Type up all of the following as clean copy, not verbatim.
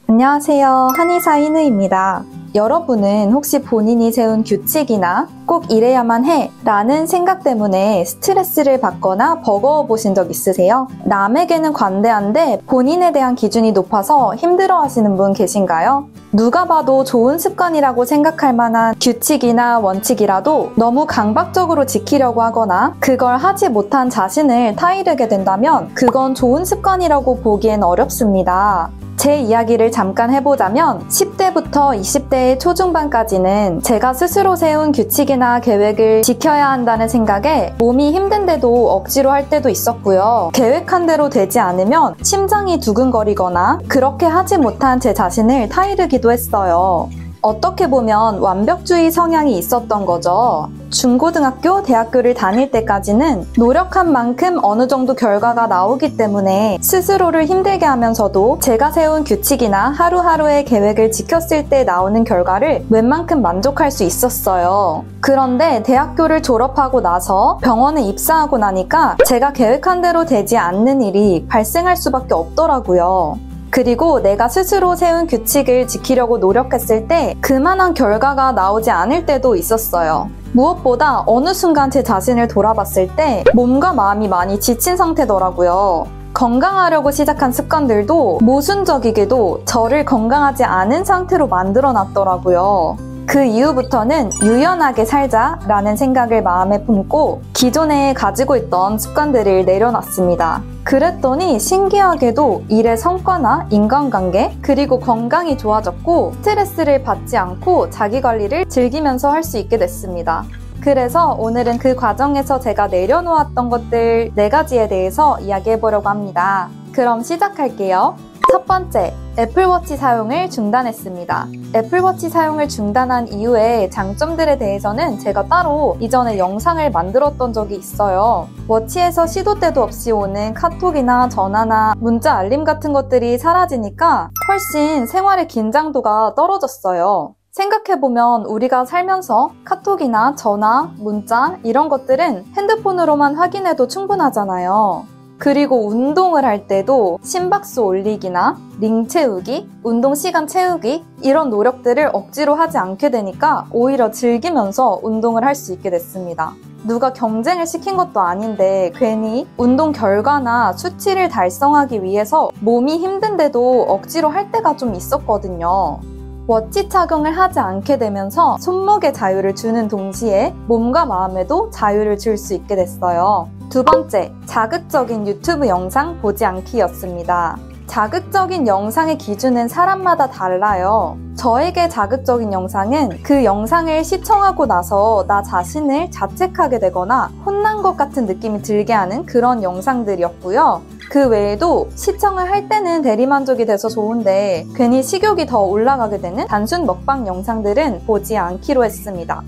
안녕하세요. 한의사 인우입니다. 여러분은 혹시 본인이 세운 규칙이나 꼭 이래야만 해 라는 생각 때문에 스트레스를 받거나 버거워 보신 적 있으세요? 남에게는 관대한데 본인에 대한 기준이 높아서 힘들어 하시는 분 계신가요? 누가 봐도 좋은 습관이라고 생각할 만한 규칙이나 원칙이라도 너무 강박적으로 지키려고 하거나 그걸 하지 못한 자신을 타이르게 된다면 그건 좋은 습관이라고 보기엔 어렵습니다. 제 이야기를 잠깐 해보자면 10대부터 20대의 초중반까지는 제가 스스로 세운 규칙이나 계획을 지켜야 한다는 생각에 몸이 힘든데도 억지로 할 때도 있었고요. 계획한 대로 되지 않으면 심장이 두근거리거나 그렇게 하지 못한 제 자신을 타이르기도 했어요. 어떻게 보면 완벽주의 성향이 있었던 거죠. 중고등학교, 대학교를 다닐 때까지는 노력한 만큼 어느 정도 결과가 나오기 때문에 스스로를 힘들게 하면서도 제가 세운 규칙이나 하루하루의 계획을 지켰을 때 나오는 결과를 웬만큼 만족할 수 있었어요. 그런데 대학교를 졸업하고 나서 병원에 입사하고 나니까 제가 계획한 대로 되지 않는 일이 발생할 수밖에 없더라고요. 그리고 내가 스스로 세운 규칙을 지키려고 노력했을 때 그만한 결과가 나오지 않을 때도 있었어요. 무엇보다 어느 순간 제 자신을 돌아봤을 때 몸과 마음이 많이 지친 상태더라고요. 건강하려고 시작한 습관들도 모순적이게도 저를 건강하지 않은 상태로 만들어 놨더라고요. 그 이후부터는 유연하게 살자라는 생각을 마음에 품고 기존에 가지고 있던 습관들을 내려놨습니다. 그랬더니 신기하게도 일의 성과나 인간관계 그리고 건강이 좋아졌고 스트레스를 받지 않고 자기관리를 즐기면서 할 수 있게 됐습니다. 그래서 오늘은 그 과정에서 제가 내려놓았던 것들 4가지에 대해서 이야기해보려고 합니다. 그럼 시작할게요. 첫 번째, 애플워치 사용을 중단했습니다. 애플워치 사용을 중단한 이후의 장점들에 대해서는 제가 따로 이전에 영상을 만들었던 적이 있어요. 워치에서 시도 때도 없이 오는 카톡이나 전화나 문자 알림 같은 것들이 사라지니까 훨씬 생활의 긴장도가 떨어졌어요. 생각해보면 우리가 살면서 카톡이나 전화, 문자 이런 것들은 핸드폰으로만 확인해도 충분하잖아요. 그리고 운동을 할 때도 심박수 올리기나 링 채우기, 운동 시간 채우기 이런 노력들을 억지로 하지 않게 되니까 오히려 즐기면서 운동을 할 수 있게 됐습니다. 누가 경쟁을 시킨 것도 아닌데 괜히 운동 결과나 수치를 달성하기 위해서 몸이 힘든데도 억지로 할 때가 좀 있었거든요. 워치 착용을 하지 않게 되면서 손목에 자유를 주는 동시에 몸과 마음에도 자유를 줄 수 있게 됐어요. 두 번째, 자극적인 유튜브 영상 보지 않기였습니다. 자극적인 영상의 기준은 사람마다 달라요. 저에게 자극적인 영상은 그 영상을 시청하고 나서 나 자신을 자책하게 되거나 혼난 것 같은 느낌이 들게 하는 그런 영상들이었고요. 그 외에도 시청을 할 때는 대리만족이 돼서 좋은데 괜히 식욕이 더 올라가게 되는 단순 먹방 영상들은 보지 않기로 했습니다.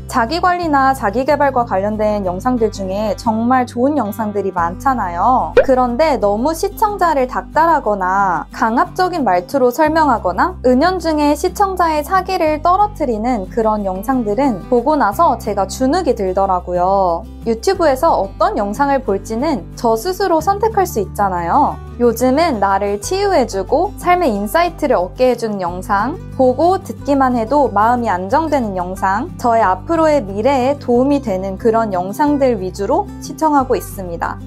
자기관리나 자기개발과 관련된 영상들 중에 정말 좋은 영상들이 많잖아요. 그런데 너무 시청자를 닥달하거나 강압적인 말투로 설명하거나 은연중에 시청자의 사기를 떨어뜨리는 그런 영상들은 보고 나서 제가 주눅이 들더라고요. 유튜브에서 어떤 영상을 볼지는 저 스스로 선택할 수 있잖아요. 요즘은 나를 치유해주고 삶의 인사이트를 얻게 해주는 영상, 보고 듣기만 해도 마음이 안정되는 영상, 저의 앞으로의 미래에 도움이 되는 그런 영상들 위주로 시청하고 있습니다.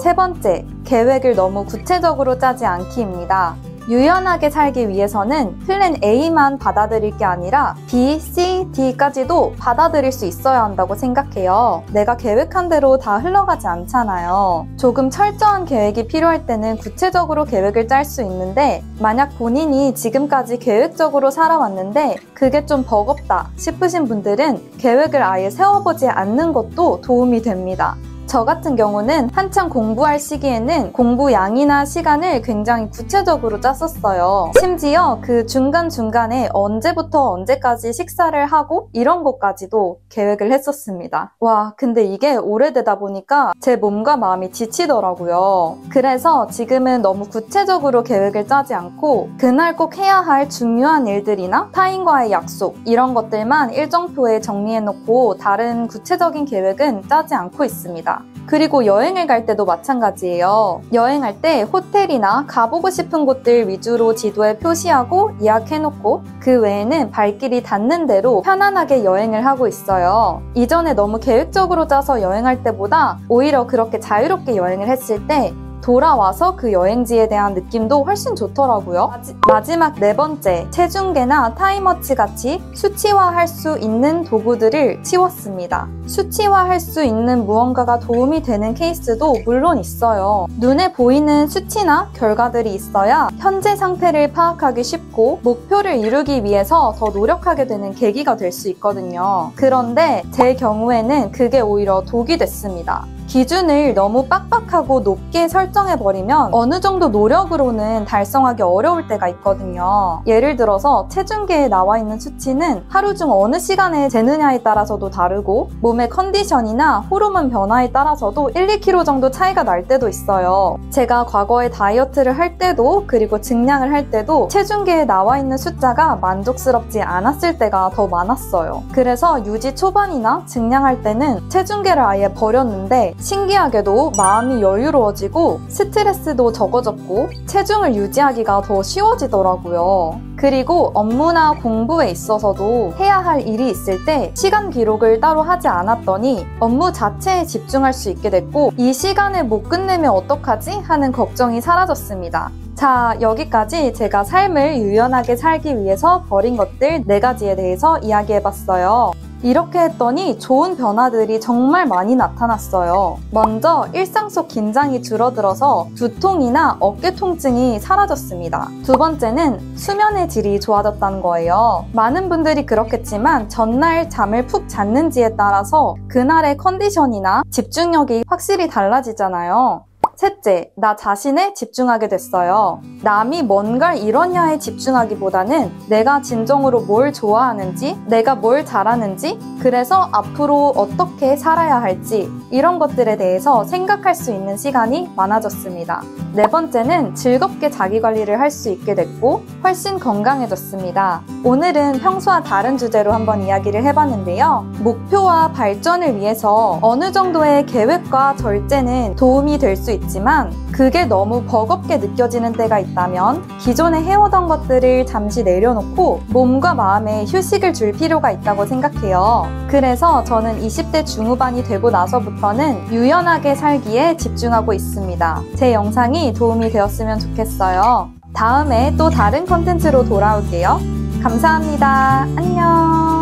세 번째, 계획을 너무 구체적으로 짜지 않기입니다. 유연하게 살기 위해서는 플랜 A만 받아들일 게 아니라 B, C, D까지도 받아들일 수 있어야 한다고 생각해요. 내가 계획한 대로 다 흘러가지 않잖아요. 조금 철저한 계획이 필요할 때는 구체적으로 계획을 짤 수 있는데 만약 본인이 지금까지 계획적으로 살아왔는데 그게 좀 버겁다 싶으신 분들은 계획을 아예 세워보지 않는 것도 도움이 됩니다. 저 같은 경우는 한창 공부할 시기에는 공부 양이나 시간을 굉장히 구체적으로 짰었어요. 심지어 그 중간중간에 언제부터 언제까지 식사를 하고 이런 것까지도 계획을 했었습니다. 와, 근데 이게 오래되다 보니까 제 몸과 마음이 지치더라고요. 그래서 지금은 너무 구체적으로 계획을 짜지 않고 그날 꼭 해야 할 중요한 일들이나 타인과의 약속 이런 것들만 일정표에 정리해놓고 다른 구체적인 계획은 짜지 않고 있습니다. 있습니다. 그리고 여행을 갈 때도 마찬가지예요. 여행할 때 호텔이나 가보고 싶은 곳들 위주로 지도에 표시하고 예약해놓고 그 외에는 발길이 닿는 대로 편안하게 여행을 하고 있어요. 이전에 너무 계획적으로 짜서 여행할 때보다 오히려 그렇게 자유롭게 여행을 했을 때 돌아와서 그 여행지에 대한 느낌도 훨씬 좋더라고요. 마지막 네 번째, 체중계나 타임워치 같이 수치화할 수 있는 도구들을 치웠습니다. 수치화할 수 있는 무언가가 도움이 되는 케이스도 물론 있어요. 눈에 보이는 수치나 결과들이 있어야 현재 상태를 파악하기 쉽고 목표를 이루기 위해서 더 노력하게 되는 계기가 될 수 있거든요. 그런데 제 경우에는 그게 오히려 독이 됐습니다. 기준을 너무 빡빡하고 높게 설정해버리면 어느 정도 노력으로는 달성하기 어려울 때가 있거든요. 예를 들어서 체중계에 나와 있는 수치는 하루 중 어느 시간에 재느냐에 따라서도 다르고 몸의 컨디션이나 호르몬 변화에 따라서도 1, 2kg 정도 차이가 날 때도 있어요. 제가 과거에 다이어트를 할 때도 그리고 증량을 할 때도 체중계에 나와 있는 숫자가 만족스럽지 않았을 때가 더 많았어요. 그래서 유지 초반이나 증량할 때는 체중계를 아예 버렸는데 신기하게도 마음이 여유로워지고 스트레스도 적어졌고 체중을 유지하기가 더 쉬워지더라고요. 그리고 업무나 공부에 있어서도 해야 할 일이 있을 때 시간 기록을 따로 하지 않았더니 업무 자체에 집중할 수 있게 됐고 이 시간을 못 끝내면 어떡하지? 하는 걱정이 사라졌습니다. 자, 여기까지 제가 삶을 유연하게 살기 위해서 버린 것들 4가지에 대해서 이야기해봤어요. 이렇게 했더니 좋은 변화들이 정말 많이 나타났어요. 먼저 일상 속 긴장이 줄어들어서 두통이나 어깨 통증이 사라졌습니다. 두 번째는 수면의 질이 좋아졌다는 거예요. 많은 분들이 그렇겠지만 전날 잠을 푹 잤는지에 따라서 그날의 컨디션이나 집중력이 확실히 달라지잖아요. 셋째, 나 자신에 집중하게 됐어요. 남이 뭔가를 이뤘냐에 집중하기보다는 내가 진정으로 뭘 좋아하는지, 내가 뭘 잘하는지, 그래서 앞으로 어떻게 살아야 할지 이런 것들에 대해서 생각할 수 있는 시간이 많아졌습니다. 네 번째는 즐겁게 자기관리를 할 수 있게 됐고 훨씬 건강해졌습니다. 오늘은 평소와 다른 주제로 한번 이야기를 해봤는데요. 목표와 발전을 위해서 어느 정도의 계획과 절제는 도움이 될 수 있지만 그게 너무 버겁게 느껴지는 때가 있다면 기존에 해오던 것들을 잠시 내려놓고 몸과 마음에 휴식을 줄 필요가 있다고 생각해요. 그래서 저는 20대 중후반이 되고 나서부터는 유연하게 살기에 집중하고 있습니다. 제 영상이 도움이 되었으면 좋겠어요. 다음에 또 다른 컨텐츠로 돌아올게요. 감사합니다. 안녕.